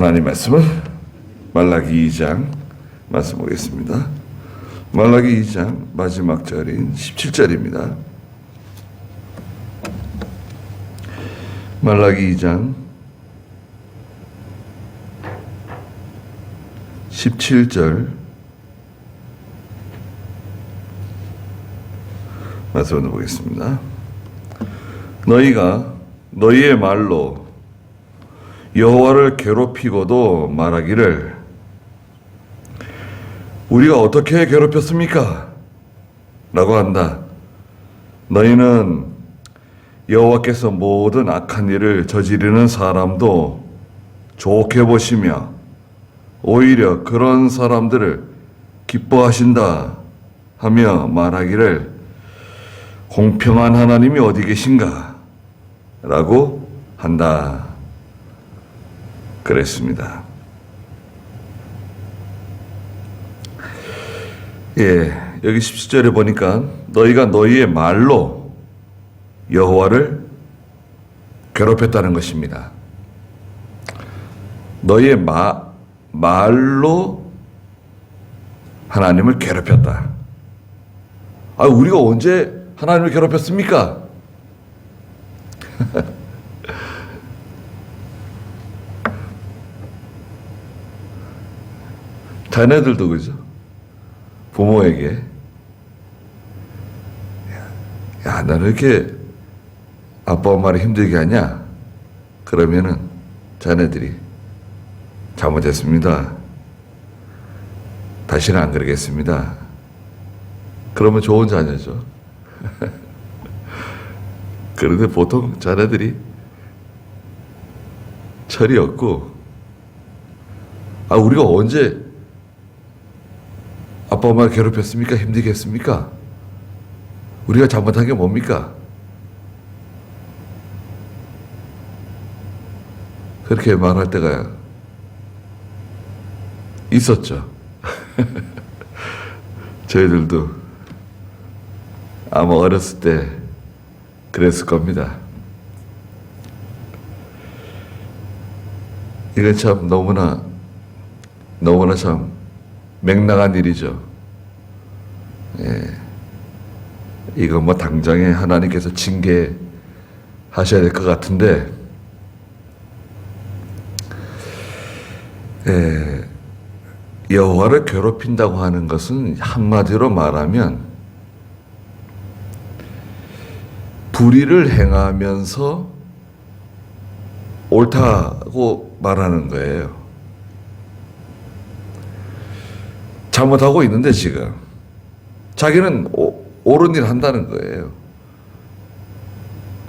하나님 말씀은 말라기 2장 말씀 보겠습니다. 말라기 2장 마지막 절인 17절입니다. 말라기 2장 17절 말씀을 보겠습니다. 너희가 너희의 말로 여호와를 괴롭히고도 말하기를 우리가 어떻게 괴롭혔습니까? 라고 한다. 너희는 여호와께서 모든 악한 일을 저지르는 사람도 좋게 보시며 오히려 그런 사람들을 기뻐하신다 하며 말하기를 공평한 하나님이 어디 계신가? 라고 한다. 그랬습니다. 여기 17절에 보니까 너희가 너희의 말로 여호와를 괴롭혔다는 것입니다. 너희의 말로 하나님을 괴롭혔다. 우리가 언제 하나님을 괴롭혔습니까? 자녀들도 그죠? 부모에게 야, 나는 이렇게 아빠 엄마를 힘들게 하냐? 그러면은 자녀들이 잘못했습니다. 다시는 안 그러겠습니다. 그러면 좋은 자녀죠. 그런데 보통 자녀들이 철이 없고 우리가 언제 아빠 엄마를 괴롭혔습니까? 힘들게 했습니까? 우리가 잘못한 게 뭡니까? 그렇게 말할 때가 있었죠. 저희들도 아마 어렸을 때 그랬을 겁니다. 이건 참 너무나 참 맹랑한 일이죠. 이거 당장에 하나님께서 징계하셔야 될 것 같은데, 여호와를 괴롭힌다고 하는 것은 한마디로 말하면 불의를 행하면서 옳다고 말하는 거예요. 잘못하고 있는데 지금 자기는 옳은 일 한다는 거예요.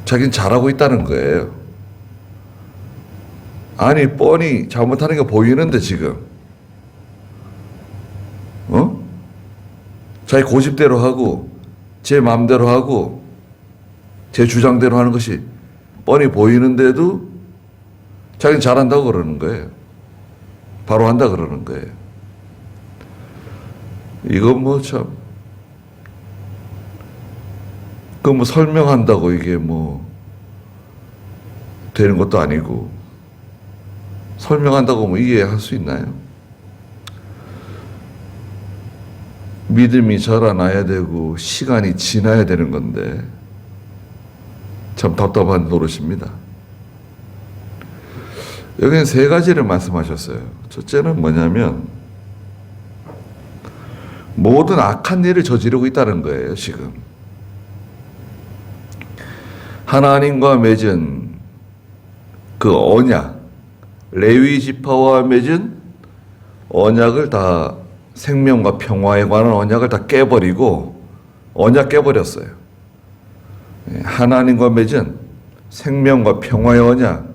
자기는 잘하고 있다는 거예요. 뻔히 잘못하는 게 보이는데 지금 자기 고집대로 하고 제 마음대로 하고 제 주장대로 하는 것이 뻔히 보이는데도 자기는 잘한다고 그러는 거예요. 바로 한다 그러는 거예요. 이건 참, 설명한다고 이게 되는 것도 아니고, 설명한다고 이해할 수 있나요? 믿음이 자라나야 되고, 시간이 지나야 되는 건데, 참 답답한 노릇입니다. 여기는 세 가지를 말씀하셨어요. 첫째는 뭐냐면, 모든 악한 일을 저지르고 있다는 거예요, 지금. 하나님과 맺은 그 언약, 레위 지파와 맺은 언약을 다 생명과 평화에 관한 언약을 다 깨버리고 언약 깨버렸어요. 하나님과 맺은 생명과 평화의 언약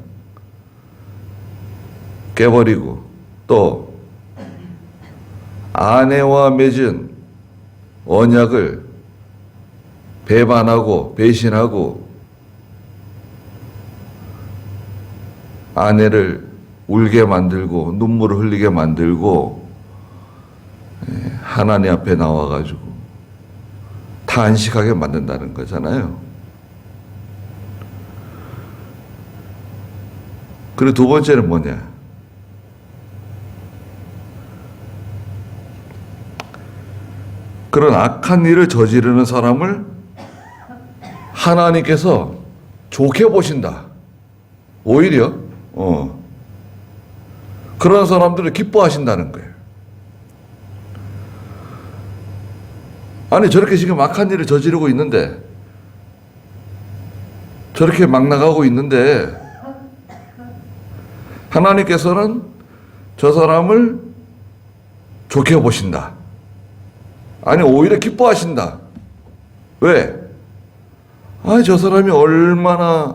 깨버리고 또 아내와 맺은 언약을 배반하고 배신하고 아내를 울게 만들고 눈물을 흘리게 만들고 하나님 앞에 나와가지고 탄식하게 만든다는 거잖아요. 그리고 두 번째는 뭐냐? 그런 악한 일을 저지르는 사람을 하나님께서 좋게 보신다. 오히려 그런 사람들을 기뻐하신다는 거예요. 아니 저렇게 지금 악한 일을 저지르고 있는데, 저렇게 막 나가고 있는데 하나님께서는 저 사람을 좋게 보신다. 아니 오히려 기뻐하신다. 왜? 아니 저 사람이 얼마나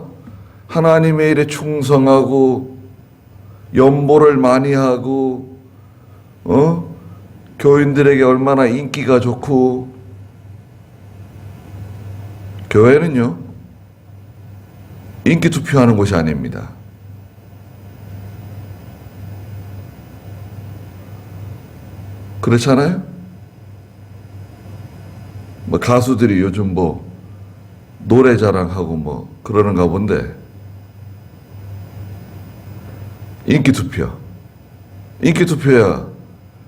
하나님의 일에 충성하고 연보를 많이 하고 교인들에게 얼마나 인기가 좋고. 교회는요 인기 투표하는 곳이 아닙니다. 그렇잖아요? 뭐 가수들이 요즘 뭐 노래 자랑하고 뭐 그러는가 본데, 인기 투표야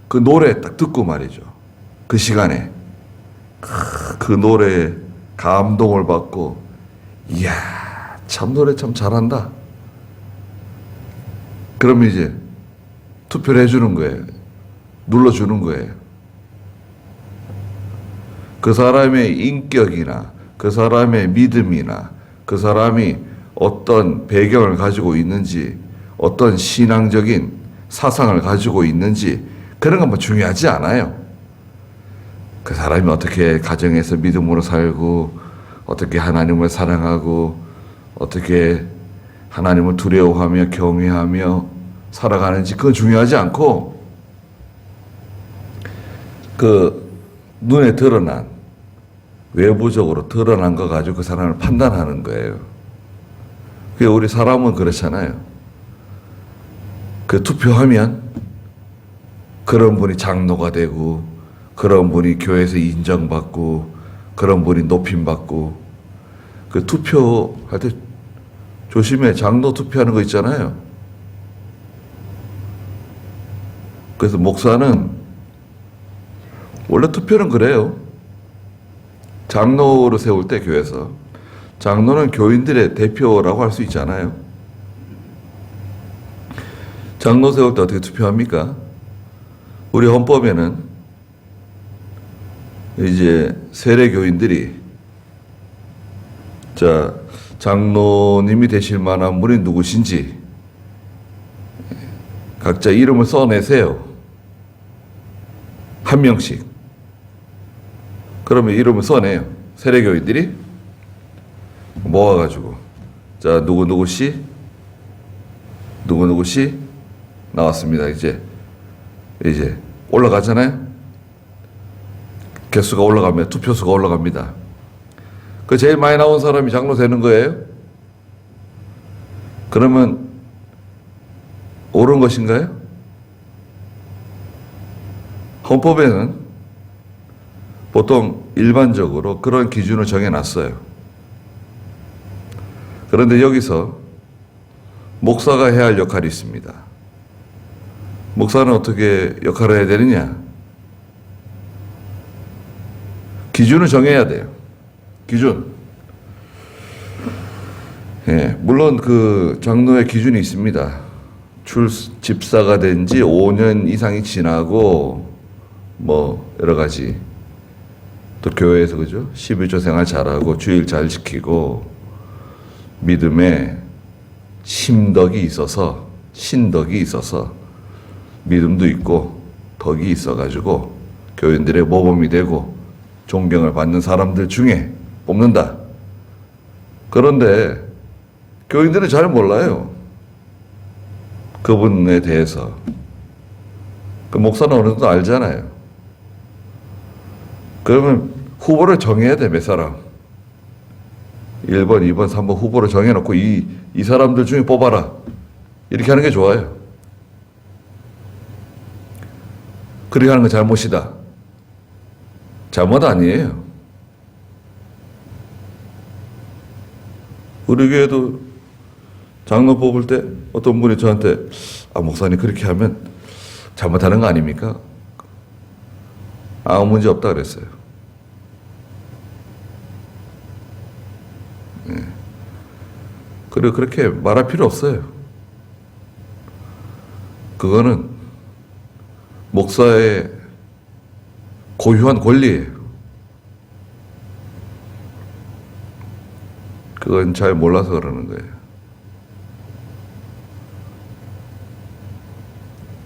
그 노래 딱 듣고 말이죠. 그 시간에 그 노래에 감동을 받고, 이야 참 노래 참 잘한다. 그러면 이제 투표를 해주는 거예요. 눌러주는 거예요. 그 사람의 인격이나 그 사람의 믿음이나 그 사람이 어떤 배경을 가지고 있는지, 어떤 신앙적인 사상을 가지고 있는지 그런 건 뭐 중요하지 않아요. 그 사람이 어떻게 가정에서 믿음으로 살고, 어떻게 하나님을 사랑하고, 어떻게 하나님을 두려워하며 경외하며 살아가는지 그건 중요하지 않고, 그 눈에 드러난, 외부적으로 드러난 거 가지고 그 사람을 판단하는 거예요. 그게 우리 사람은 그렇잖아요. 그 투표하면 그런 분이 장로가 되고, 그런 분이 교회에서 인정받고, 그런 분이 높임받고. 그 투표할 때 조심해. 장로 투표하는 거 있잖아요. 그래서 목사는 원래 투표는 그래요. 장로로 세울 때 교회에서, 장로는 교인들의 대표라고 할 수 있잖아요. 장로 세울 때 어떻게 투표합니까? 우리 헌법에는 이제 세례교인들이, 자, 장로님이 되실 만한 분이 누구신지 각자 이름을 써내세요. 한 명씩. 그러면 이름을 써내요. 세례교인들이 모아가지고, 자, 누구누구씨 나왔습니다. 이제 올라가잖아요. 개수가 올라가면 투표수가 올라갑니다. 그 제일 많이 나온 사람이 장로 되는 거예요? 그러면 옳은 것인가요? 헌법에는 보통 일반적으로 그런 기준을 정해놨어요. 그런데 여기서 목사가 해야 할 역할이 있습니다. 목사는 어떻게 역할을 해야 되느냐? 기준을 정해야 돼요. 기준. 예, 물론 그 장로의 기준이 있습니다. 집사가 된 지 5년 이상이 지나고, 뭐, 여러 가지. 또 교회에서, 그죠? 11조 생활 잘하고, 주일 잘 지키고, 믿음에 신덕이 있어서, 믿음도 있고, 덕이 있어가지고, 교인들의 모범이 되고, 존경을 받는 사람들 중에 뽑는다. 그런데 교인들은 잘 몰라요. 그분에 대해서. 그 목사는 어느 정도 알잖아요. 그러면 후보를 정해야 돼, 몇 사람. 1번, 2번, 3번 후보를 정해놓고 이 사람들 중에 뽑아라. 이렇게 하는 게 좋아요. 그렇게 하는 건 잘못이다. 잘못 아니에요. 우리 교회도 장로 뽑을 때 어떤 분이 저한테, 목사님 그렇게 하면 잘못하는 거 아닙니까? 아무 문제 없다 그랬어요. 그리고 그렇게 말할 필요 없어요. 그거는 목사의 고유한 권리예요. 그건 잘 몰라서 그러는 거예요.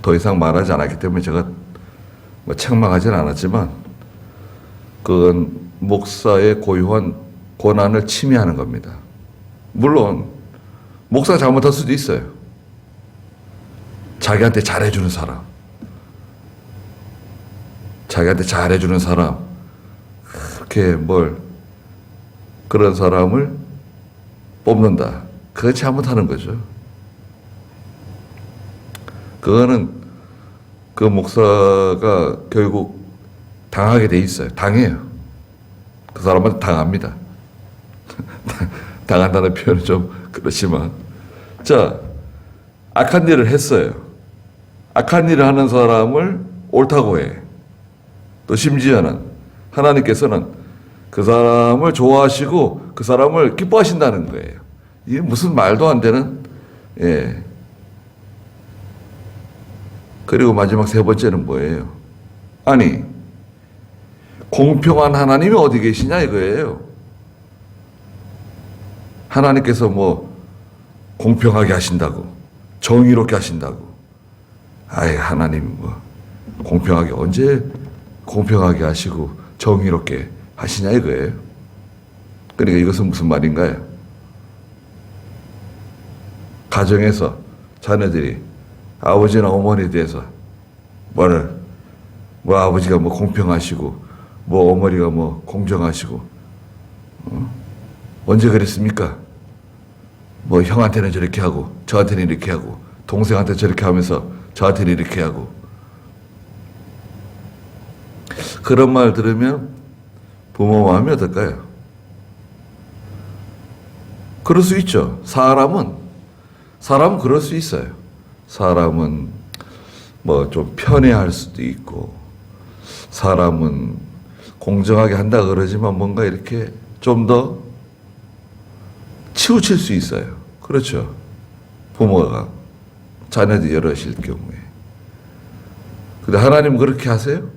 더 이상 말하지 않았기 때문에 제가 뭐 책망하지는 않았지만 그건 목사의 고유한 권한을 침해하는 겁니다. 물론 목사가 잘못할 수도 있어요. 자기한테 잘해주는 사람, 자기한테 잘해주는 사람, 그렇게 그런 사람을 뽑는다. 그거 잘못하는 거죠. 그거는 그 목사가 결국 당하게 돼 있어요. 당해요. 그 사람은 당합니다. 당한다는 표현은 좀 그렇지만. 자, 악한 일을 했어요. 악한 일을 하는 사람을 옳다고 해. 또 심지어는 하나님께서는 그 사람을 좋아하시고 그 사람을 기뻐하신다는 거예요. 이게 무슨 말도 안 되는, 예. 그리고 마지막 세 번째는 뭐예요? 아니, 공평한 하나님이 어디 계시냐 이거예요. 하나님께서 공평하게 하신다고, 정의롭게 하신다고. 아이, 하나님 공평하게, 언제 공평하게 하시고 정의롭게 하시냐 이거예요. 그러니까 이것은 무슨 말인가요? 가정에서 자녀들이 아버지나 어머니에 대해서 아버지가 공평하시고 어머니가 공정하시고 언제 그랬습니까? 형한테는 저렇게 하고 저한테는 이렇게 하고 동생한테 저렇게 하면서 저한테는 이렇게 하고. 그런 말 들으면 부모 마음이 어떨까요? 그럴 수 있죠. 사람은 그럴 수 있어요. 사람은 좀 편애할 수도 있고, 사람은 공정하게 한다 그러지만 뭔가 이렇게 좀 더 치우칠 수 있어요. 그렇죠. 부모가 자녀들 여럿일 경우에. 근데 하나님은 그렇게 하세요?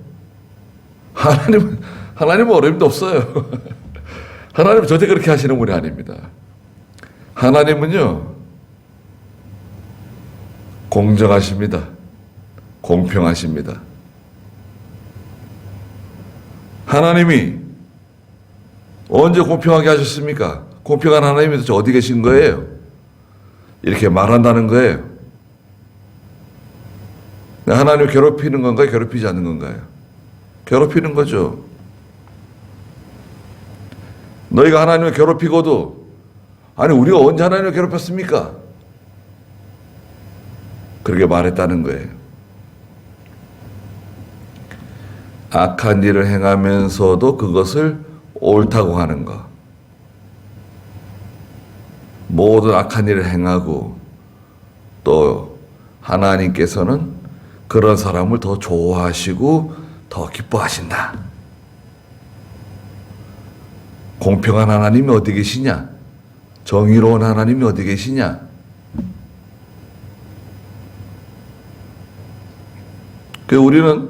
하나님은 어려움도 없어요. 하나님은 절대 그렇게 하시는 분이 아닙니다. 하나님은요, 공정하십니다. 공평하십니다. 하나님이 언제 공평하게 하셨습니까? 공평한 하나님이 도대체 어디 계신 거예요? 이렇게 말한다는 거예요. 하나님을 괴롭히는 건가요? 괴롭히지 않는 건가요? 괴롭히는 거죠. 너희가 하나님을 괴롭히고도, 아니 우리가 언제 하나님을 괴롭혔습니까? 그렇게 말했다는 거예요. 악한 일을 행하면서도 그것을 옳다고 하는 것. 모든 악한 일을 행하고 또 하나님께서는 그런 사람을 더 좋아하시고 더 기뻐하신다. 공평한 하나님이 어디 계시냐? 정의로운 하나님이 어디 계시냐? 우리는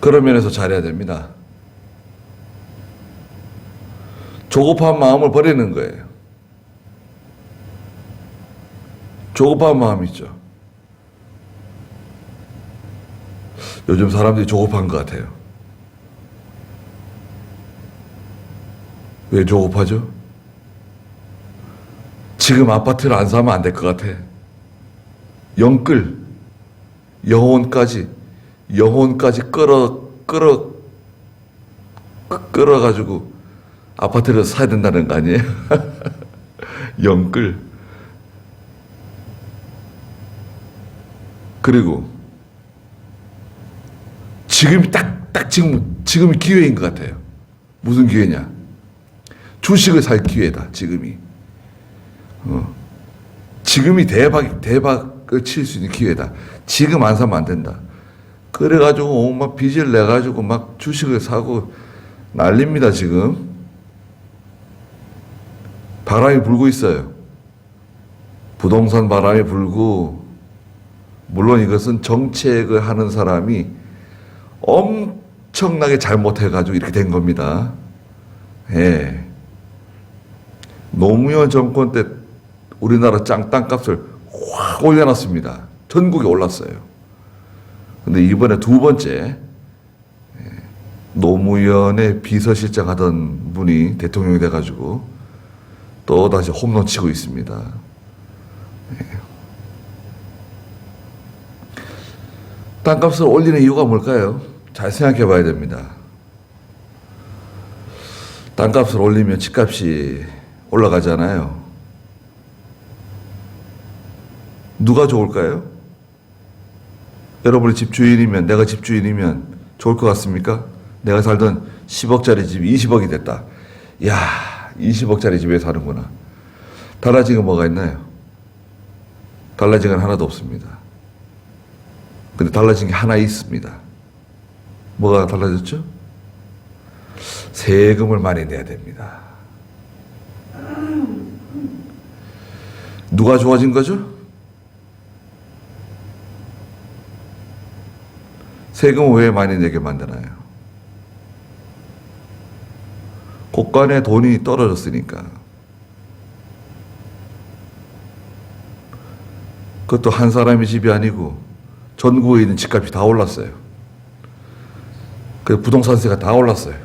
그런 면에서 잘해야 됩니다. 조급한 마음을 버리는 거예요. 조급한 마음이죠. 요즘 사람들이 조급한 것 같아요. 왜 조급하죠? 지금 아파트를 안 사면 안 될 것 같아. 영혼까지 끌어가지고 아파트를 사야 된다는 거 아니에요? 영끌. 그리고 지금이 지금이 기회인 것 같아요. 무슨 기회냐? 주식을 살 기회다. 지금이 대박을 칠 수 있는 기회다. 지금 안 사면 안 된다. 그래가지고 막 빚을 내가지고 막 주식을 사고 난립니다. 지금 바람이 불고 있어요. 부동산 바람이 불고, 물론 이것은 정책을 하는 사람이 엄청나게 잘못해가지고 이렇게 된 겁니다. 예. 노무현 정권 때 우리나라 땅값을 확 올려놨습니다. 전국에 올랐어요. 근데 이번에 두 번째, 노무현의 비서실장 하던 분이 대통령이 돼가지고 또 다시 홈런 치고 있습니다. 땅값을 올리는 이유가 뭘까요? 잘 생각해 봐야 됩니다. 땅값을 올리면 집값이 올라가잖아요. 누가 좋을까요? 여러분이 집주인이면, 내가 집주인이면 좋을 것 같습니까? 내가 살던 10억짜리 집이 20억이 됐다. 이야, 20억짜리 집에 사는구나. 달라진 건 뭐가 있나요? 달라진 건 하나도 없습니다. 근데 달라진 게 하나 있습니다. 뭐가 달라졌죠? 세금을 많이 내야 됩니다. 누가 좋아진 거죠? 세금을 왜 많이 내게 만드나요? 곳간에 돈이 떨어졌으니까. 그것도 한 사람의 집이 아니고 전국에 있는 집값이 다 올랐어요. 그 부동산세가 다 올랐어요.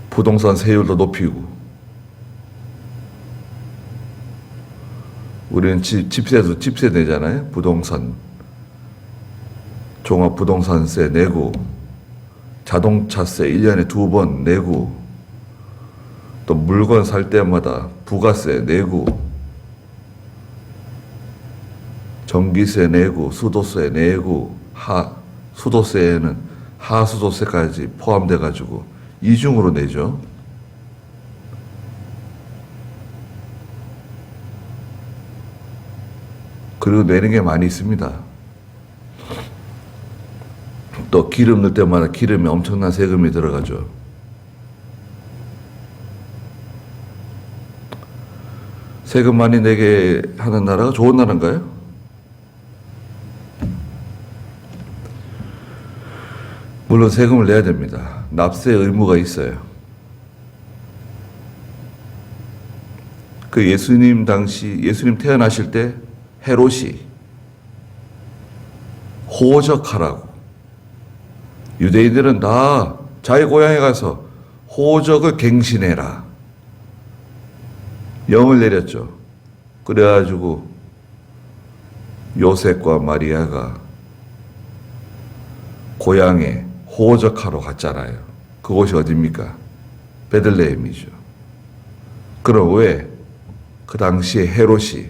부동산 세율도 높이고, 우리는 집세 내잖아요. 부동산, 종합부동산세 내고, 자동차세 1년에 2번 내고, 또 물건 살 때마다 부가세 내고, 전기세 내고, 수도세 내고, 수도세에는 하수도세까지 포함돼가지고 이중으로 내죠. 그리고 내는 게 많이 있습니다. 또 기름 넣을 때마다 기름에 엄청난 세금이 들어가죠. 세금 많이 내게 하는 나라가 좋은 나라인가요? 물론 세금을 내야 됩니다. 납세 의무가 있어요. 그 예수님 태어나실 때 헤롯이 호적하라고, 유대인들은 다 자기 고향에 가서 호적을 갱신해라, 영을 내렸죠. 그래가지고 요셉과 마리아가 고향에 호적하러 갔잖아요. 그곳이 어디입니까? 베들레헴이죠. 그럼 왜 그 당시에 헤롯이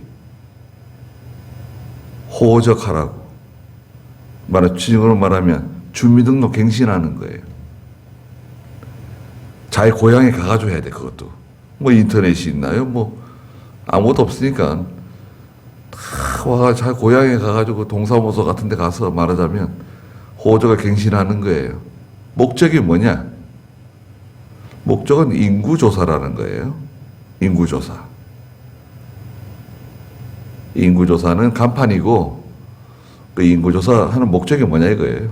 호적하라고, 주식으로 말하면 주민등록 갱신하는 거예요. 자기 고향에 가가지고 해야 돼. 그것도 뭐 인터넷이 있나요? 뭐 아무것도 없으니까 다 와가 자기 고향에 가가지고 동사무소 같은 데 가서 말하자면 호적을 갱신하는 거예요. 목적이 뭐냐? 목적은 인구조사라는 거예요. 인구조사. 인구조사는 간판이고, 그 인구조사 하는 목적이 뭐냐 이거예요.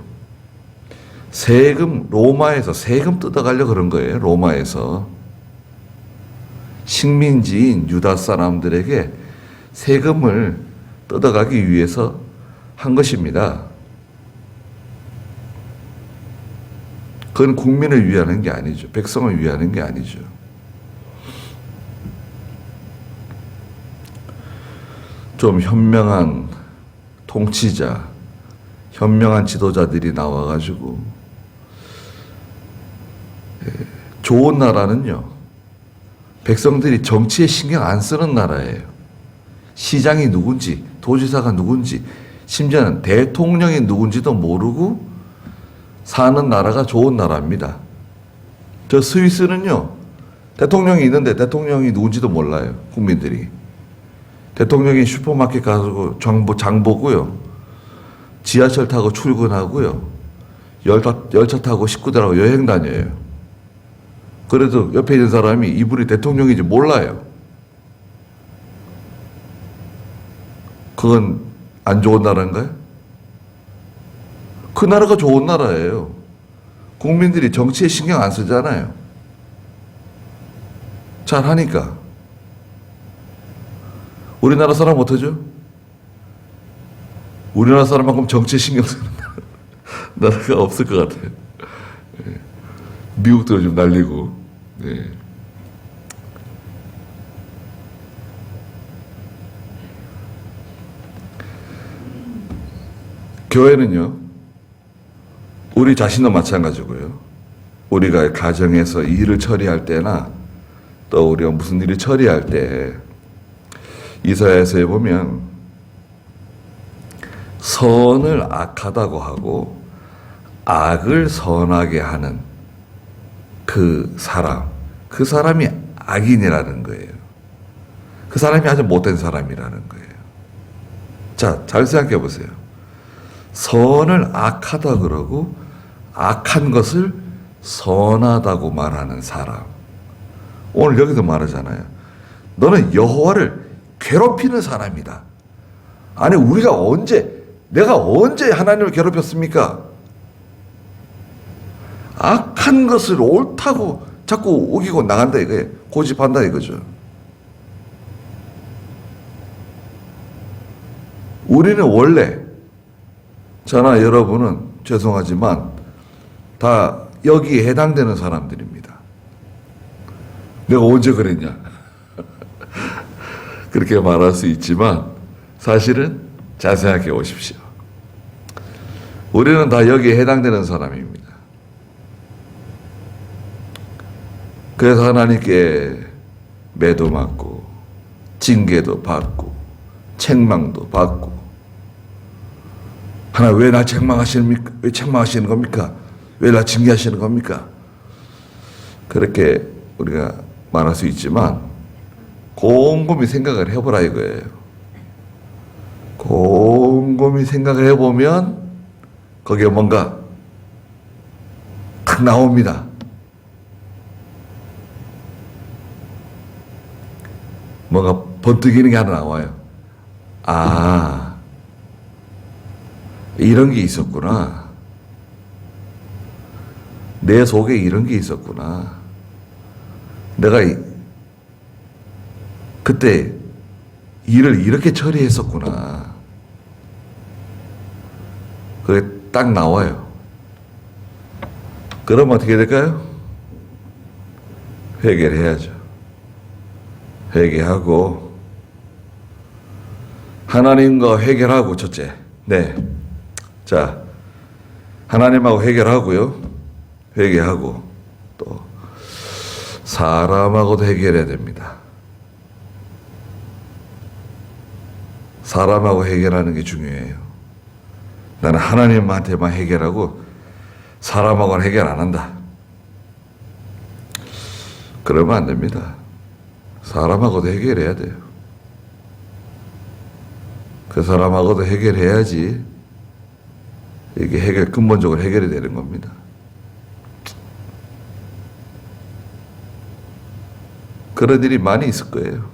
로마에서 세금 뜯어가려고 그런 거예요. 로마에서. 식민지인 유다 사람들에게 세금을 뜯어가기 위해서 한 것입니다. 그건 국민을 위하는 게 아니죠. 백성을 위하는 게 아니죠. 좀 현명한 통치자, 현명한 지도자들이 나와가지고, 좋은 나라는요, 백성들이 정치에 신경 안 쓰는 나라예요. 시장이 누군지, 도지사가 누군지, 심지어는 대통령이 누군지도 모르고 사는 나라가 좋은 나라입니다. 저 스위스는요, 대통령이 있는데 대통령이 누군지도 몰라요. 국민들이. 대통령이 슈퍼마켓 가서 장 보고요, 지하철 타고 출근하고요, 열차 타고 식구들하고 여행 다녀요. 그래도 옆에 있는 사람이 이분이 대통령인지 몰라요. 그건 안 좋은 나라인가요? 그 나라가 좋은 나라예요. 국민들이 정치에 신경 안 쓰잖아요. 잘 하니까. 우리나라 사람 어떠죠? 우리나라 사람만큼 정치에 신경 쓰는 나라가 없을 것 같아요. 미국도 좀 날리고. 네. 교회는요, 우리 자신도 마찬가지고요. 우리가 가정에서 일을 처리할 때나 또 우리가 무슨 일을 처리할 때 이사야서에 보면 선을 악하다고 하고 악을 선하게 하는 그 사람이 악인이라는 거예요. 그 사람이 아주 못된 사람이라는 거예요. 자, 잘 생각해 보세요. 선을 악하다 그러고 악한 것을 선하다고 말하는 사람. 오늘 여기서 말하잖아요. 너는 여호와를 괴롭히는 사람이다. 아니, 내가 언제 하나님을 괴롭혔습니까? 악한 것을 옳다고 자꾸 우기고 나간다 이거예요. 고집한다 이거죠. 우리는 원래, 저나 여러분은 죄송하지만 다 여기에 해당되는 사람들입니다. 내가 언제 그랬냐? 그렇게 말할 수 있지만 사실은 잘 생각해 보십시오. 우리는 다 여기에 해당되는 사람입니다. 그래서 하나님께 매도 맞고 징계도 받고 책망도 받고, 하나 왜 나 책망하십니까? 왜 책망하시는 겁니까? 왜 나 징계하시는 겁니까? 그렇게 우리가 말할 수 있지만 곰곰이 생각을 해보라 이거예요. 곰곰이 생각을 해보면 거기에 뭔가 탁 나옵니다. 뭔가 번뜩이는 게 하나 나와요. 아, 이런 게 있었구나. 내 속에 이런 게 있었구나. 내가 그때 일을 이렇게 처리했었구나. 그게 딱 나와요. 그럼 어떻게 될까요? 회개해야죠. 회개하고 하나님과 회개하고, 첫째. 네. 자, 하나님하고 회개하고요. 회개하고 또 사람하고도 해결해야 됩니다. 사람하고 해결하는 게 중요해요. 나는 하나님한테만 해결하고 사람하고는 해결 안 한다. 그러면 안 됩니다. 사람하고도 해결해야 돼요. 그 사람하고도 해결해야지 이게 근본적으로 해결이 되는 겁니다. 그런 일이 많이 있을 거예요.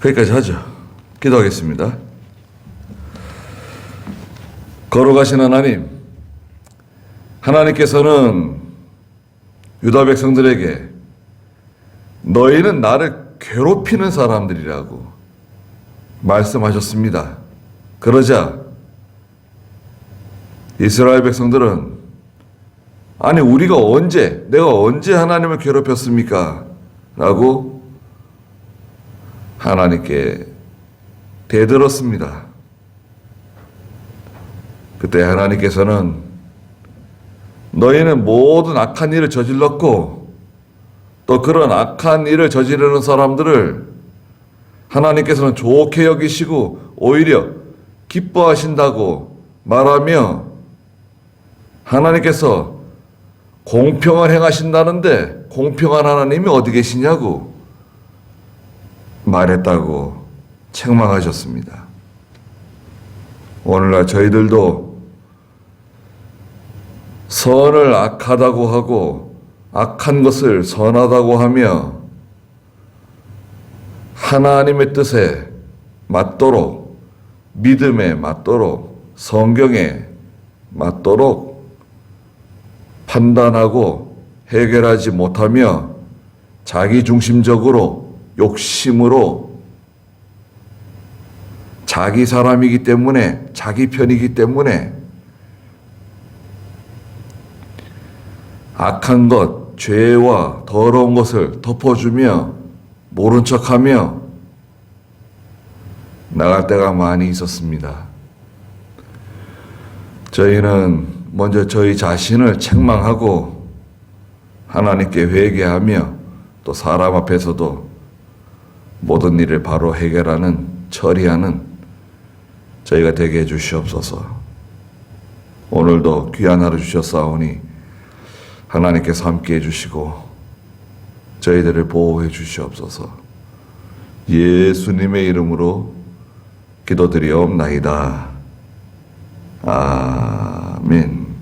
거기까지 하죠. 기도하겠습니다. 걸어가신 하나님, 하나님께서는 유다 백성들에게 너희는 나를 괴롭히는 사람들이라고 말씀하셨습니다. 그러자 이스라엘 백성들은 아니 내가 언제 하나님을 괴롭혔습니까? 라고 하나님께 대들었습니다. 그때 하나님께서는 너희는 모든 악한 일을 저질렀고 또 그런 악한 일을 저지르는 사람들을 하나님께서는 좋게 여기시고 오히려 기뻐하신다고 말하며 하나님께서 공평을 행하신다는데 공평한 하나님이 어디 계시냐고 말했다고 책망하셨습니다. 오늘날 저희들도 선을 악하다고 하고 악한 것을 선하다고 하며 하나님의 뜻에 맞도록, 믿음에 맞도록, 성경에 맞도록 판단하고 해결하지 못하며 자기중심적으로 욕심으로 자기 사람이기 때문에, 자기 편이기 때문에 악한 것, 죄와 더러운 것을 덮어주며 모른 척하며 나갈 때가 많이 있었습니다. 저희는 먼저 저희 자신을 책망하고 하나님께 회개하며 또 사람 앞에서도 모든 일을 바로 해결하는, 처리하는 저희가 되게 해주시옵소서. 오늘도 귀한 하루 주셨사오니 하나님께서 함께 해주시고 저희들을 보호해 주시옵소서. 예수님의 이름으로 기도드리옵나이다. 아멘.